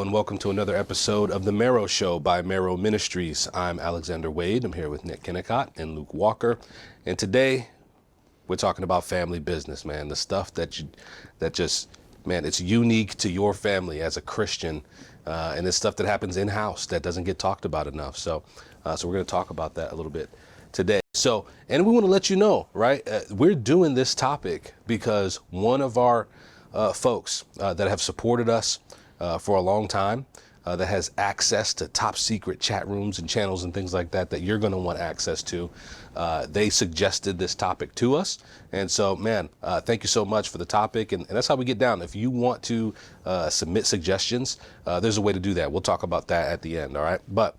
and welcome to another episode of the Marrow Show by Marrow Ministries. I'm Alexander Wade. I'm here with Nick Kennicott and Luke Walker. And today, we're talking about family business, man. The stuff that it's unique to your family as a Christian. And it's stuff that happens in-house that doesn't get talked about enough. So we're going to talk about that a little bit today. And we want to let you know, right? We're doing this topic because one of our folks that have supported us for a long time, that has access to top secret chat rooms and channels and things like that you're going to want access to. They suggested this topic to us. And so, man, thank you so much for the topic. And that's how we get down. If you want to submit suggestions, there's a way to do that. We'll talk about that at the end. All right. But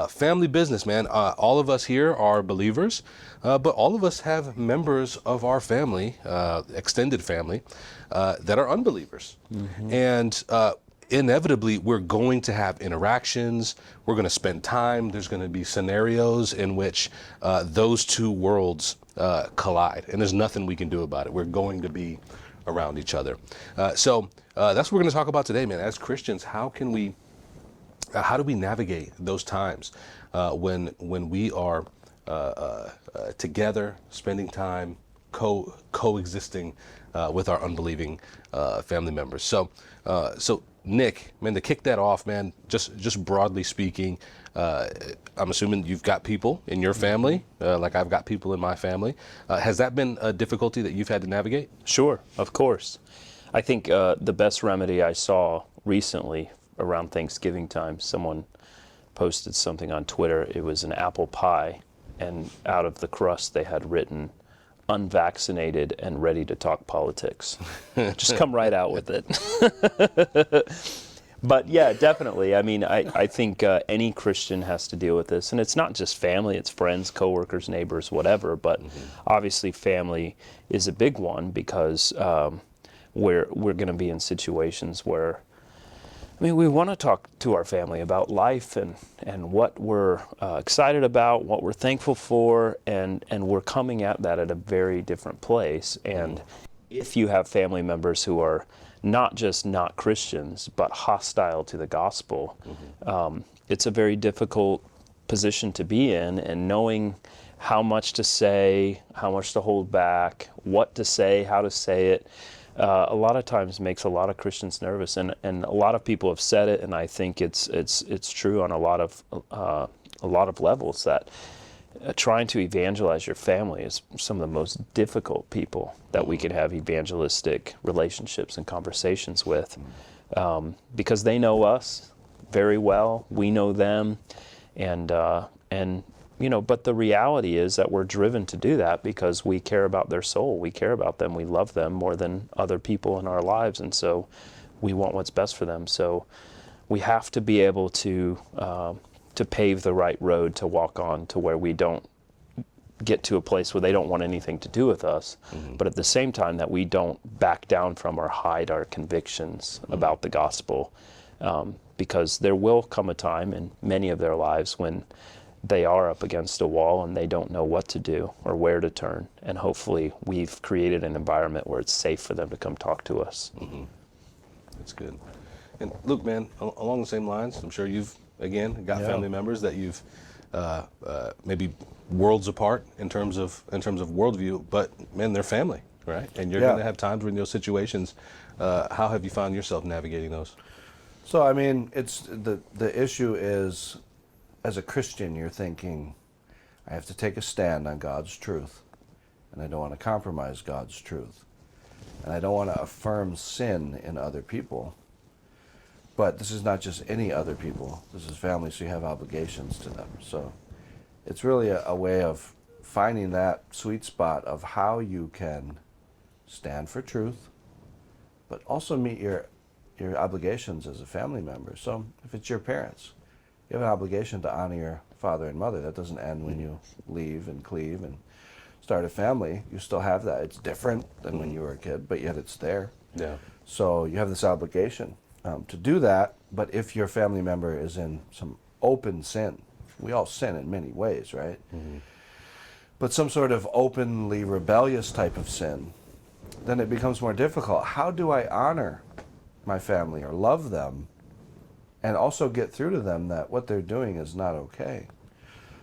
family business, man, all of us here are believers, but all of us have members of our family, extended family, that are unbelievers. Mm-hmm. And inevitably, we're going to have interactions. We're going to spend time. There's going to be scenarios in which those two worlds collide, and there's nothing we can do about it. We're going to be around each other. So that's what we're going to talk about today, man. As Christians, how do we navigate those times when we are together, spending time, coexisting with our unbelieving family members? So Nick, man, to kick that off, man, just broadly speaking, I'm assuming you've got people in your family, like I've got people in my family. Has that been a difficulty that you've had to navigate? Sure, of course. I think the best remedy I saw recently around Thanksgiving time, someone posted something on Twitter. It was an apple pie, and out of the crust they had written, "Unvaccinated and ready to talk politics." Just come right out with it. But yeah, definitely. I mean, I think any Christian has to deal with this. And it's not just family, it's friends, coworkers, neighbors, whatever. But obviously family is a big one because we're going to be in situations where, I mean, we want to talk to our family about life and what we're excited about, what we're thankful for, and we're coming at that at a very different place. And if you have family members who are not just not Christians, but hostile to the gospel, it's a very difficult position to be in, and knowing how much to say, how much to hold back, what to say, how to say it, a lot of times makes a lot of Christians nervous, and a lot of people have said it, and I think it's true on a lot of levels that trying to evangelize your family is some of the most difficult people that we can have evangelistic relationships and conversations with, because they know us very well, we know them, and you know, but the reality is that we're driven to do that because we care about their soul, we care about them, we love them more than other people in our lives, and so we want what's best for them. So we have to be able to pave the right road to walk on to where we don't get to a place where they don't want anything to do with us, but at the same time that we don't back down from or hide our convictions about the gospel, because there will come a time in many of their lives when they are up against a wall and they don't know what to do or where to turn, and hopefully we've created an environment where it's safe for them to come talk to us. That's good. And Luke, man, along the same lines, I'm sure you've again got family members that you've maybe worlds apart in terms of worldview, but man, they're family, right? And you're going to have times when in those situations. How have you found yourself navigating those? So I mean, it's the issue is, as a Christian, you're thinking, I have to take a stand on God's truth, and I don't want to compromise God's truth, and I don't want to affirm sin in other people. But this is not just any other people. This is family, so you have obligations to them. So it's really a way of finding that sweet spot of how you can stand for truth, but also meet your obligations as a family member. So if it's your parents, you have an obligation to honor your father and mother. That doesn't end when you leave and cleave and start a family. You still have that. It's different than when you were a kid, but yet it's there. Yeah. So you have this obligation to do that. But if your family member is in some open sin, we all sin in many ways, right? But some sort of openly rebellious type of sin, then it becomes more difficult. How do I honor my family or love them and also get through to them that what they're doing is not okay.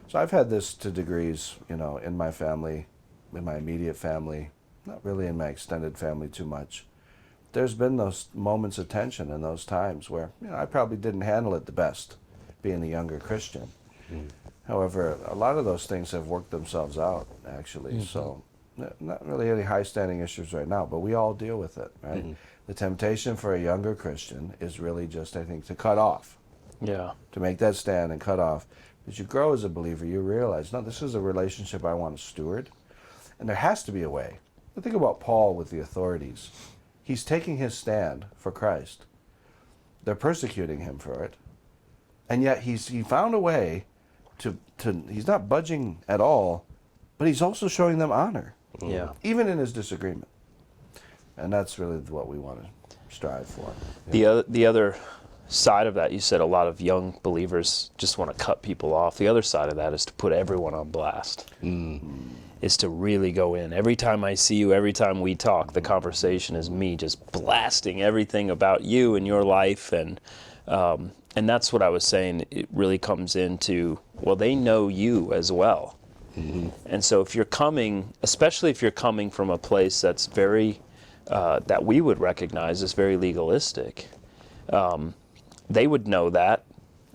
So I've had this to degrees, in my family, in my immediate family, not really in my extended family too much. There's been those moments of tension and those times where I probably didn't handle it the best, being a younger Christian. However, a lot of those things have worked themselves out, actually. So not really any high-standing issues right now, but we all deal with it, right? The temptation for a younger Christian is really just, I think, to cut off. Yeah. To make that stand and cut off. As you grow as a believer, you realize, no, this is a relationship I want to steward. And there has to be a way. Think about Paul with the authorities. He's taking his stand for Christ. They're persecuting him for it. And yet he found a way to he's not budging at all, but he's also showing them honor. Yeah. Even in his disagreement. And that's really what we want to strive for. The other side of that, you said a lot of young believers just want to cut people off. The other side of that is to put everyone on blast. Is to really go in. Every time I see you, every time we talk, the conversation is me just blasting everything about you and your life, and that's what I was saying. It really comes into, well, they know you as well. And so if you're coming, especially if you're coming from a place that's very, that we would recognize as very legalistic, they would know that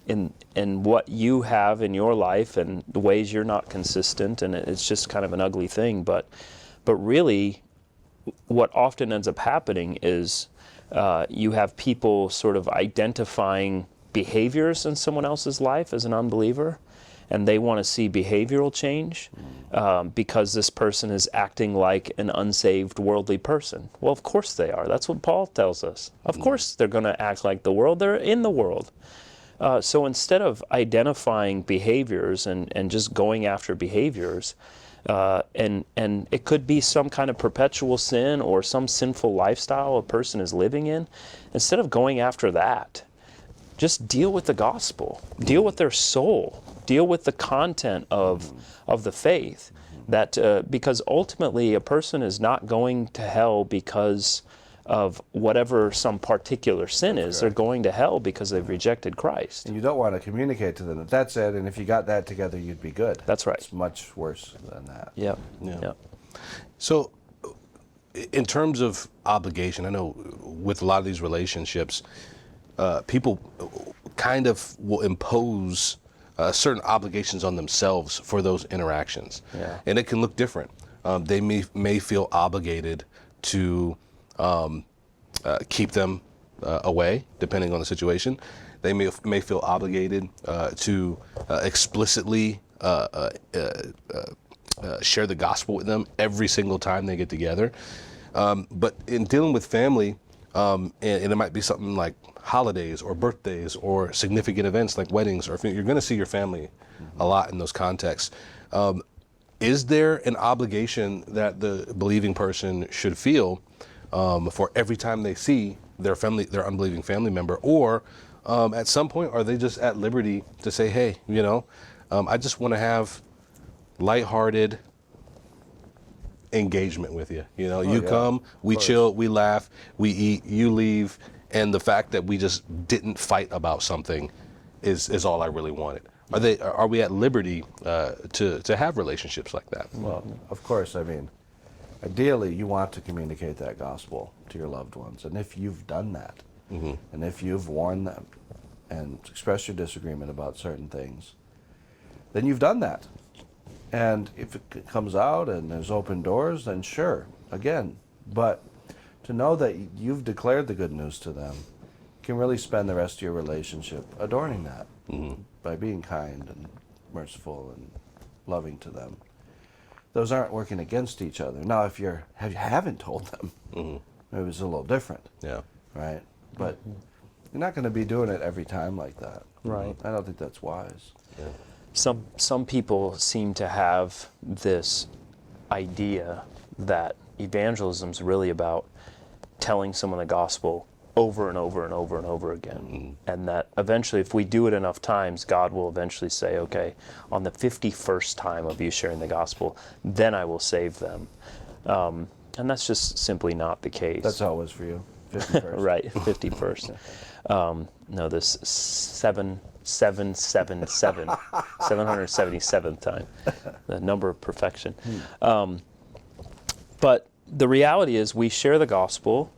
in what you have in your life and the ways you're not consistent, and it's just kind of an ugly thing. But really, what often ends up happening is you have people sort of identifying behaviors in someone else's life as an unbeliever, and they want to see behavioral change because this person is acting like an unsaved worldly person. Well, of course they are. That's what Paul tells us. Of course they're going to act like the world. They're in the world. So instead of identifying behaviors and just going after behaviors, and it could be some kind of perpetual sin or some sinful lifestyle a person is living in, instead of going after that, just deal with the gospel, deal with their soul, deal with the content of the faith. That because ultimately a person is not going to hell because of whatever some particular sin is. They're going to hell because they've rejected Christ. And you don't want to communicate to them that that's it, and if you got that together, you'd be good. That's right. It's much worse than that. Yep. Yeah. Yep. So, in terms of obligation, I know with a lot of these relationships, people kind of will impose certain obligations on themselves for those interactions. Yeah. And it can look different. They may feel obligated to keep them away, depending on the situation. They may feel obligated to explicitly share the gospel with them every single time they get together. But in dealing with family, and it might be something like holidays or birthdays or significant events like weddings, or you're going to see your family a lot in those contexts. Is there an obligation that the believing person should feel for every time they see their unbelieving family member, or at some point are they just at liberty to say, hey, I just want to have lighthearted engagement with you. You come, we chill, we laugh, we eat, you leave, and the fact that we just didn't fight about something is all I really wanted. Are we at liberty to have relationships like that? Well, of course. I mean, ideally, you want to communicate that gospel to your loved ones, and if you've done that, and if you've warned them and expressed your disagreement about certain things, then you've done that. And if it comes out and there's open doors, then sure, again. But to know that you've declared the good news to them, you can really spend the rest of your relationship adorning that by being kind and merciful and loving to them. Those aren't working against each other. Now, if you haven't told them, maybe it's a little different. Yeah. Right? But you're not going to be doing it every time like that. Right. I don't think that's wise. Yeah. Some people seem to have this idea that evangelism is really about telling someone the gospel over and over and over and over again. And that eventually, if we do it enough times, God will eventually say, okay, on the 51st time of you sharing the gospel, then I will save them. And that's just simply not the case. That's how it was for you. 51st. Right, 51st. No, this 777th time, the number of perfection. But the reality is we share the gospel,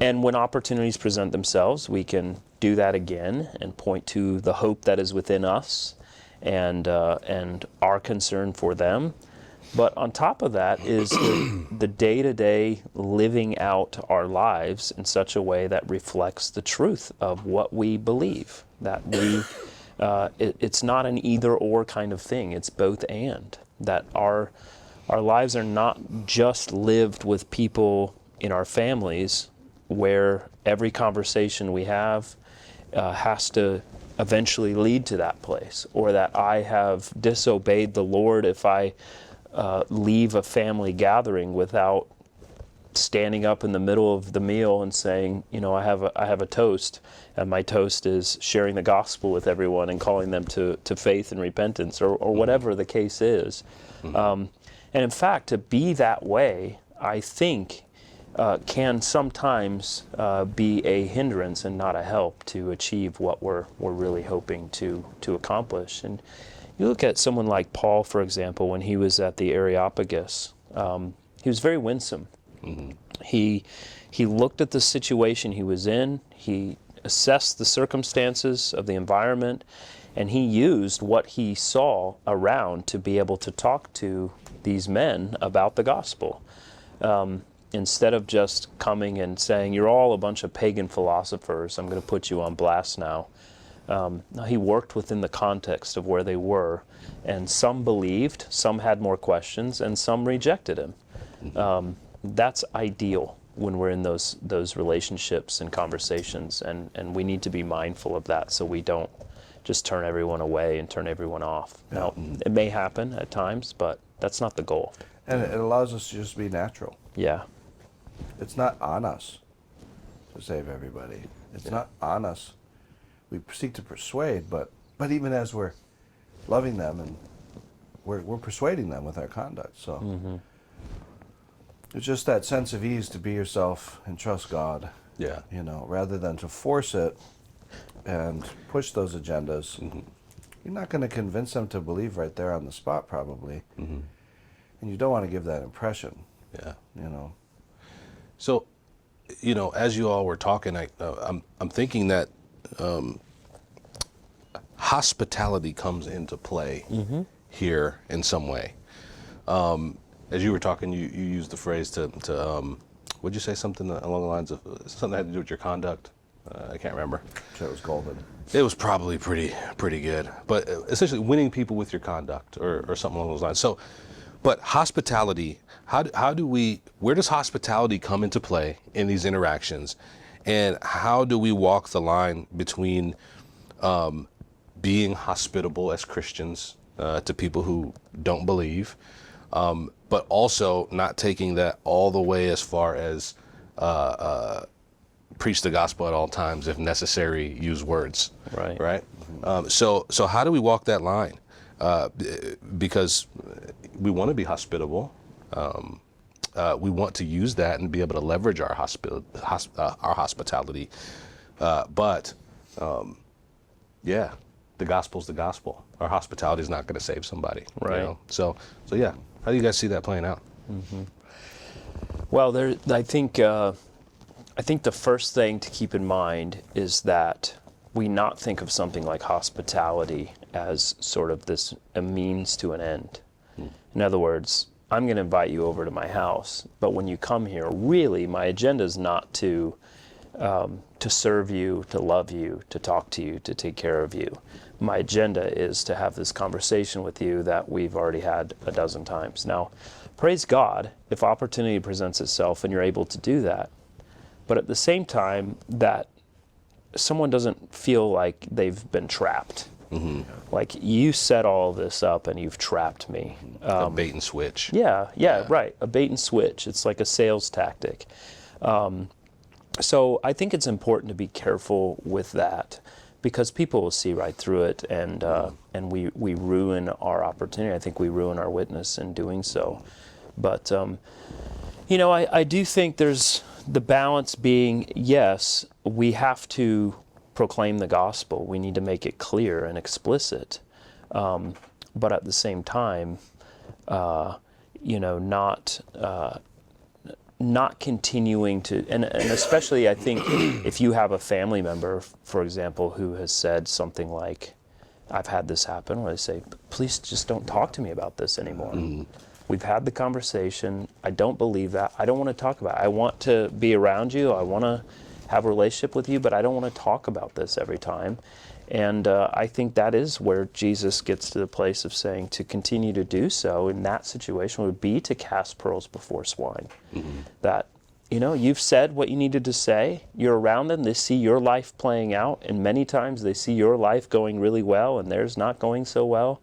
and when opportunities present themselves, we can do that again and point to the hope that is within us and our concern for them. But on top of that is the day-to-day living out our lives in such a way that reflects the truth of what we believe. That it's not an either-or kind of thing. It's both and. That our lives are not just lived with people in our families where every conversation we have has to eventually lead to that place, or that I have disobeyed the Lord if I leave a family gathering without standing up in the middle of the meal and saying, I have a toast, and my toast is sharing the gospel with everyone and calling them to faith and repentance, or whatever the case is. And in fact, to be that way, I think, can sometimes be a hindrance and not a help to achieve what we're really hoping to accomplish. And you look at someone like Paul, for example, when he was at the Areopagus, he was very winsome. Mm-hmm. He looked at the situation he was in, he assessed the circumstances of the environment, and he used what he saw around to be able to talk to these men about the gospel. Instead of just coming and saying, you're all a bunch of pagan philosophers, I'm going to put you on blast now. He worked within the context of where they were, and some believed, some had more questions, and some rejected him. That's ideal when we're in those relationships and conversations, and we need to be mindful of that so we don't just turn everyone away and turn everyone off. Yeah. Now, it may happen at times, but that's not the goal. And it allows us to just be natural. Yeah. It's not on us to save everybody. It's not on us. We seek to persuade, but even as we're loving them, and we're persuading them with our conduct. So it's just that sense of ease to be yourself and trust God. Yeah. Rather than to force it and push those agendas. You're not going to convince them to believe right there on the spot, probably. And you don't want to give that impression. Yeah. So, as you all were talking, I'm thinking that hospitality comes into play here in some way. As you were talking, you used the phrase to would you say something along the lines of something that had to do with your conduct? I can't remember. It was golden. It was probably pretty good, but essentially winning people with your conduct or something along those lines. So, but hospitality, where does hospitality come into play in these interactions, and how do we walk the line between being hospitable as Christians to people who don't believe, but also not taking that all the way as far as preach the gospel at all times, if necessary, use words. Right. So how do we walk that line? Because we want to be hospitable. We want to use that and be able to leverage our hospitality. But the gospel's the gospel. Our hospitality is not going to save somebody. Right. So yeah. How do you guys see that playing out? Well, I think the first thing to keep in mind is that we not think of something like hospitality as sort of a means to an end. In other words, I'm going to invite you over to my house, but when you come here, really, my agenda is not to serve you, to love you, to talk to you, to take care of you. My agenda is to have this conversation with you that we've already had a dozen times. Now, praise God if opportunity presents itself and you're able to do that. But at the same time, that someone doesn't feel like they've been trapped. Like, you set all this up and you've trapped me. A bait and switch. Yeah, right. A bait and switch. It's like a sales tactic. So I think it's important to be careful with that, because people will see right through it, and we ruin our opportunity. I think we ruin our witness in doing so. But I do think there's The balance being, yes, we have to proclaim the gospel. We need to make it clear and explicit. But at the same time, not continuing to, and especially I think if you have a family member, for example, who has said something like, I've had this happen, where they say, please just don't talk to me about this anymore. We've had the conversation. I don't believe that. I don't want to talk about it. I want to be around you. I want to have a relationship with you, but I don't want to talk about this every time. And I think that is where Jesus gets to the place of saying to continue to do so in that situation would be to cast pearls before swine. That, you've said what you needed to say. You're around them. They see your life playing out. And many times they see your life going really well and theirs not going so well.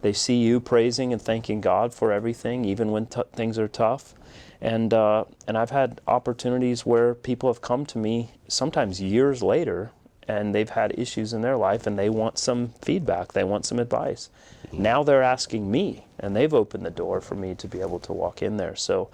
They see you praising and thanking God for everything, even when things are tough. And I've had opportunities where people have come to me sometimes years later, and they've had issues in their life, and they want some feedback. They want some advice. Now they're asking me, and they've opened the door for me to be able to walk in there. So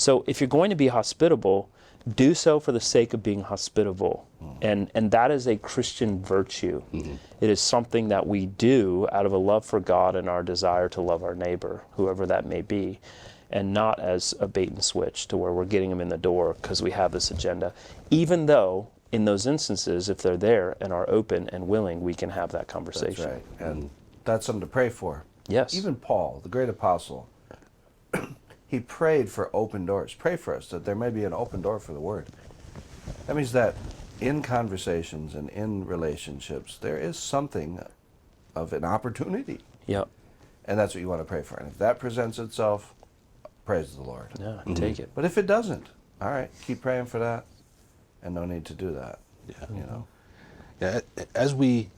if you're going to be hospitable, do so for the sake of being hospitable. And that is a Christian virtue. It is something that we do out of a love for God and our desire to love our neighbor, whoever that may be, and not as a bait and switch to where we're getting them in the door because we have this agenda. Even though, in those instances, if they're there and are open and willing, we can have that conversation. That's right. And that's something to pray for. Yes. Even Paul, the great apostle, he prayed for open doors. Pray for us that there may be an open door for the word. That means that in conversations and in relationships, there is something of an opportunity. Yep. And that's what you want to pray for. And if that presents itself, praise the Lord. Yeah, take it. But if it doesn't, all right, keep praying for that, and no need to do that. Yeah. Yeah. As we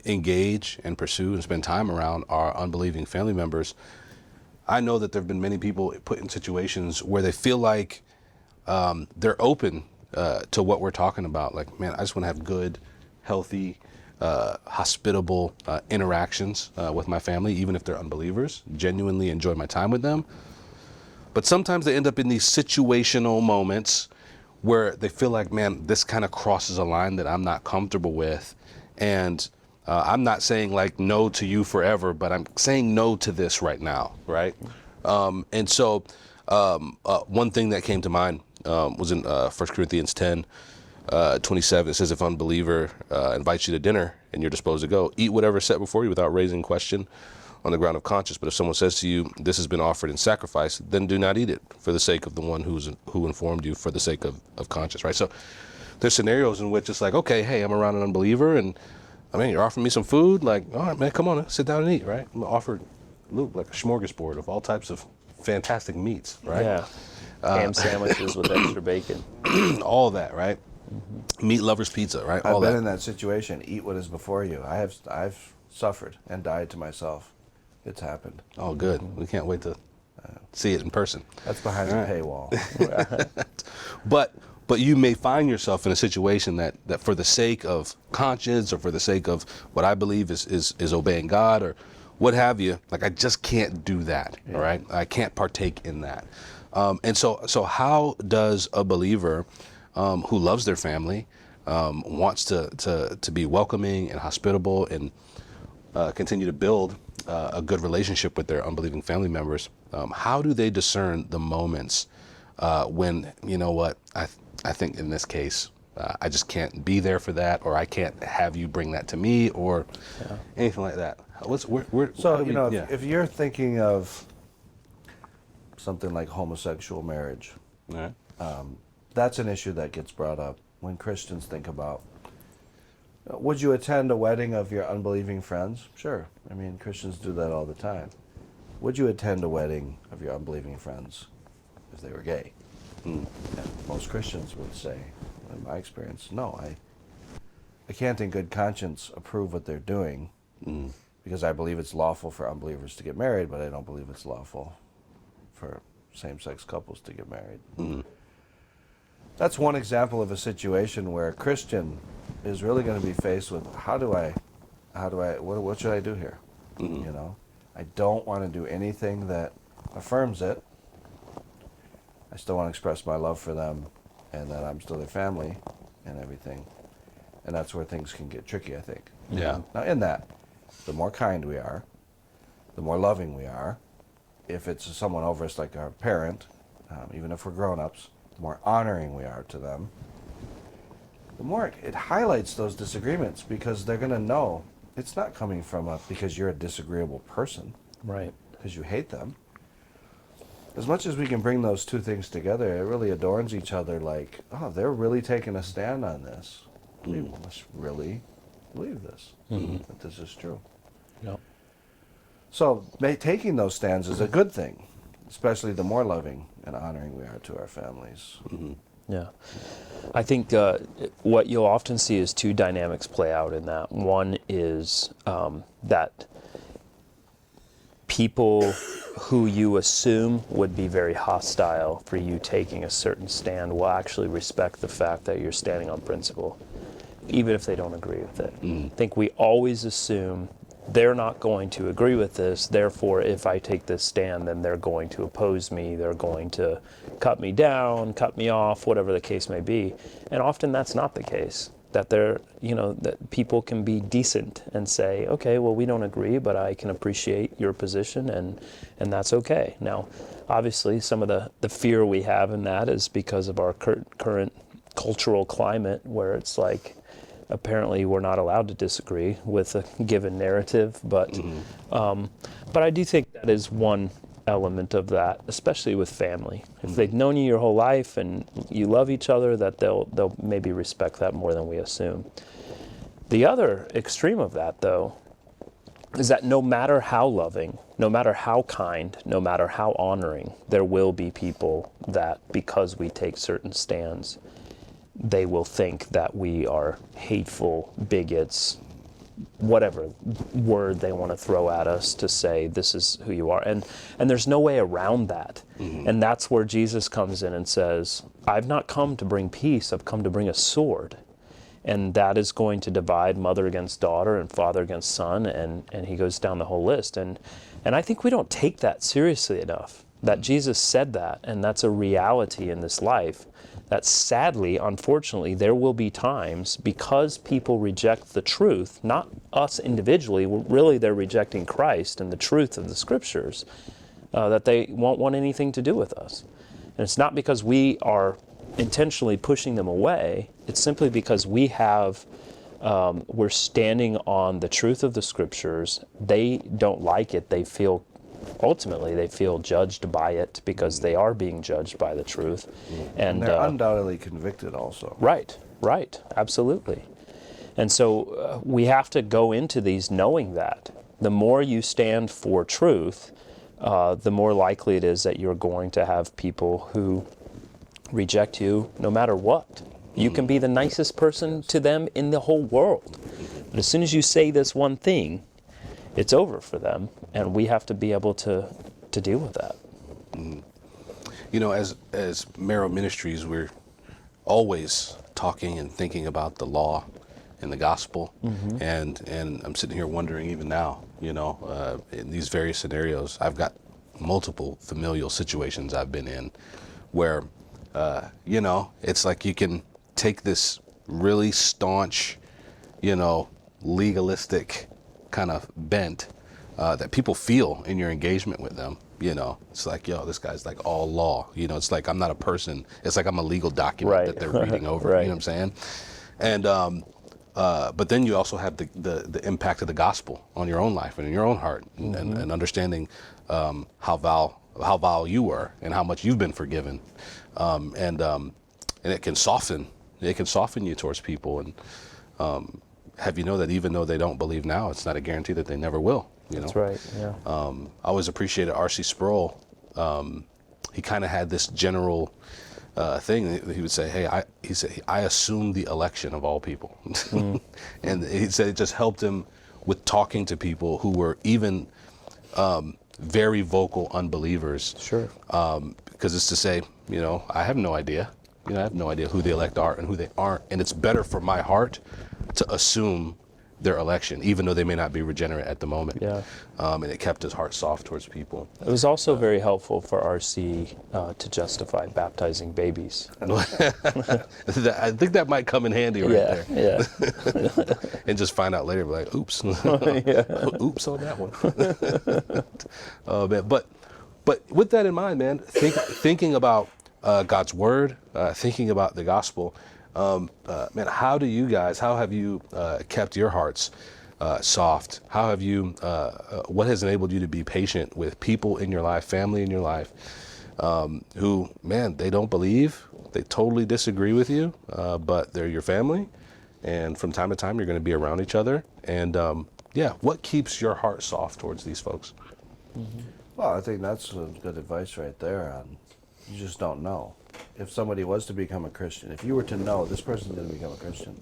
engage and pursue and spend time around our unbelieving family members, I know that there have been many people put in situations where they feel like they're open to what we're talking about. Like, man, I just want to have good, healthy, hospitable interactions with my family, even if they're unbelievers, genuinely enjoy my time with them. But sometimes they end up in these situational moments where they feel like, man, this kind of crosses a line that I'm not comfortable with. And I'm not saying like no to you forever, but I'm saying no to this right now, right? And so one thing that came to mind was in 1 Corinthians 10, 27. It says, if an unbeliever invites you to dinner and you're disposed to go, eat whatever is set before you without raising question on the ground of conscience. But if someone says to you, this has been offered in sacrifice, then do not eat it for the sake of the one who informed you, for the sake of conscience, right? So there's scenarios in which it's like, okay, hey, I'm around an unbeliever and I mean, you're offering me some food, like, all right, man, come on, sit down and eat, right? I'm offered Luke like a smorgasbord of all types of fantastic meats, right? Yeah. Ham sandwiches with extra bacon. All that, right? Meat lovers pizza, right? I've All been that. in that situation. Eat what is before you. I've suffered and died to myself. It's happened. Oh, good. We can't wait to see it in person. That's behind the paywall. But you may find yourself in a situation that for the sake of conscience or for the sake of what I believe is obeying God or what have you, like I just can't do that, all right? I can't partake in that. And so how does a believer who loves their family, wants to be welcoming and hospitable and continue to build a good relationship with their unbelieving family members, how do they discern the moments when, you know what, I think in this case, I just can't be there for that, or I can't have you bring that to me, or anything like that. If you're thinking of something like homosexual marriage, All right. that's an issue that gets brought up when Christians think about, would you attend a wedding of your unbelieving friends? Sure. I mean, Christians do that all the time. Would you attend a wedding of your unbelieving friends if they were gay? And most Christians would say, in my experience, no, I can't in good conscience approve what they're doing because I believe it's lawful for unbelievers to get married, but I don't believe it's lawful for same-sex couples to get married. That's one example of a situation where a Christian is really going to be faced with, what should I do here? You know, I don't want to do anything that affirms it, I still want to express my love for them and that I'm still their family and everything. And that's where things can get tricky, I think. Yeah. Now, in that, the more kind we are, the more loving we are. If it's someone over us like our parent, even if we're grown-ups, the more honoring we are to them, the more it highlights those disagreements, because they're going to know it's not coming from because you're a disagreeable person, Right. because you hate them. As much as we can bring those two things together, it really adorns each other, like, oh, they're really taking a stand on this. We must really believe this, that this is true. Yep. So taking those stands is a good thing, especially the more loving and honoring we are to our families. Yeah. I think what you'll often see is two dynamics play out in that. One is that people who you assume would be very hostile for you taking a certain stand will actually respect the fact that you're standing on principle, even if they don't agree with it. I think we always assume they're not going to agree with this, therefore if I take this stand, then they're going to oppose me, they're going to cut me down, cut me off, whatever the case may be. And often that's not the case. That that people can be decent and say, okay, well, we don't agree, but I can appreciate your position, and that's okay. Now, obviously, some of the fear we have in that is because of our current cultural climate, where it's like, apparently we're not allowed to disagree with a given narrative, but I do think that is one element of that, especially with family. If they've known you your whole life and you love each other, that they'll maybe respect that more than we assume. The other extreme of that, though, is that no matter how loving, no matter how kind, no matter how honoring, there will be people that, because we take certain stands, they will think that we are hateful, bigots, whatever word they want to throw at us to say this is who you are. And there's no way around that. And that's where Jesus comes in and says, I've not come to bring peace, I've come to bring a sword. And that is going to divide mother against daughter and father against son, and he goes down the whole list. And I think we don't take that seriously enough, that Jesus said that, and that's a reality in this life. That sadly, unfortunately, there will be times, because people reject the truth, not us individually, really they're rejecting Christ and the truth of the Scriptures, that they won't want anything to do with us. And it's not because we are intentionally pushing them away, it's simply because we're standing on the truth of the Scriptures. They don't like it, ultimately they feel judged by it because they are being judged by the truth. And they're undoubtedly convicted also. Right, absolutely. And so we have to go into these knowing that the more you stand for truth, the more likely it is that you're going to have people who reject you no matter what. You can be the nicest person to them in the whole world, but as soon as you say this one thing, it's over for them, and we have to be able to deal with that. You know, as Marrow Ministries, we're always talking and thinking about the law and the gospel, and I'm sitting here wondering even now, in these various scenarios, I've got multiple familial situations I've been in where, it's like you can take this really staunch, legalistic kind of bent that people feel in your engagement with them. It's like, this guy's like all law. It's like I'm not a person. It's like I'm a legal document that they're reading over. Right. You know what I'm saying? And but then you also have the impact of the gospel on your own life and in your own heart, and understanding how vile you were and how much you've been forgiven, and it can soften you towards people. And have you know that even though they don't believe now, it's not a guarantee that they never will. That's right. Yeah. I always appreciated R.C. Sproul. He kind of had this general thing. He would say, "Hey, I assume the election of all people," and he said it just helped him with talking to people who were even very vocal unbelievers. Sure. Because it's to say, I have no idea. I have no idea who the elect are and who they aren't, and it's better for my heart to assume their election, even though they may not be regenerate at the moment. Yeah. And it kept his heart soft towards people. It was also very helpful for RC to justify baptizing babies. I think that might come in handy right there. Yeah. And just find out later, like, oops, oops on that one. Oh man, but with that in mind, man, thinking about God's word, thinking about the gospel, man, how have you kept your hearts soft? How have you, what has enabled you to be patient with people in your life, family in your life, who, man, they don't believe, they totally disagree with you, but they're your family, and from time to time you're going to be around each other, and what keeps your heart soft towards these folks? Mm-hmm. Well, I think that's good advice right there. You just don't know. If somebody was to become a Christian, if you were to know this person's going to become a Christian,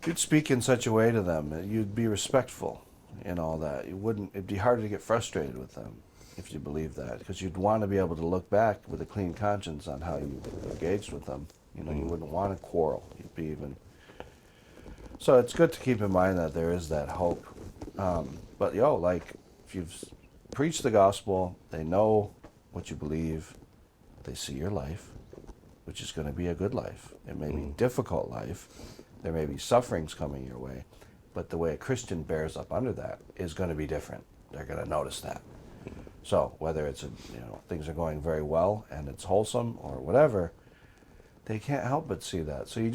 you'd speak in such a way to them that you'd be respectful in all that. It'd be harder to get frustrated with them if you believe that, because you'd want to be able to look back with a clean conscience on how you engaged with them. You wouldn't want to quarrel. You'd be even. So it's good to keep in mind that there is that hope. But if you've preached the gospel, they know what you believe, they see your life, which is going to be a good life. It may be a difficult life. There may be sufferings coming your way, but the way a Christian bears up under that is going to be different. They're going to notice that. So whether it's things are going very well and it's wholesome or whatever, they can't help but see that. So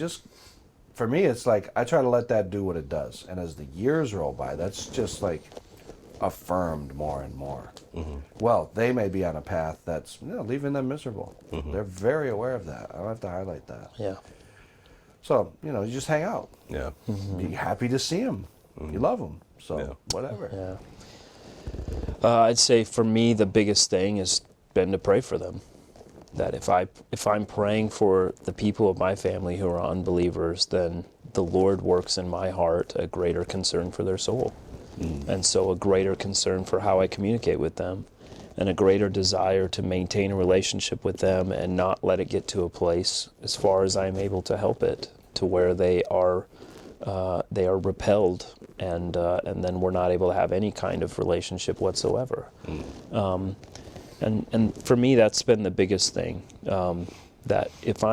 for me, it's like I try to let that do what it does, and as the years roll by, that's just like affirmed more and more. Mm-hmm. Well, they may be on a path that's leaving them miserable. Mm-hmm. They're very aware of that. I don't have to highlight that. Yeah. So, you just hang out. Yeah. Mm-hmm. Be happy to see them. Mm-hmm. You love them. So, whatever. Yeah. I'd say for me, the biggest thing has been to pray for them. That if I'm praying for the people of my family who are unbelievers, then the Lord works in my heart a greater concern for their soul. And so a greater concern for how I communicate with them, and a greater desire to maintain a relationship with them and not let it get to a place, as far as I'm able to help it, to where they are repelled, and then we're not able to have any kind of relationship whatsoever. And for me, that's been the biggest thing. That if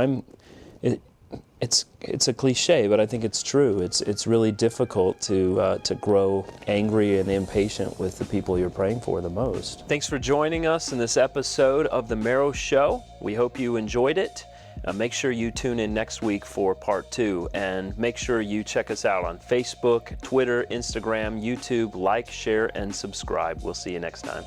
it's a cliche, but I think it's true. It's really difficult to grow angry and impatient with the people you're praying for the most. Thanks for joining us in this episode of the Marrow Show. We hope you enjoyed it. Make sure you tune in next week for part 2, and make sure you check us out on Facebook, Twitter, Instagram, YouTube. Like, share, and subscribe. We'll see you next time.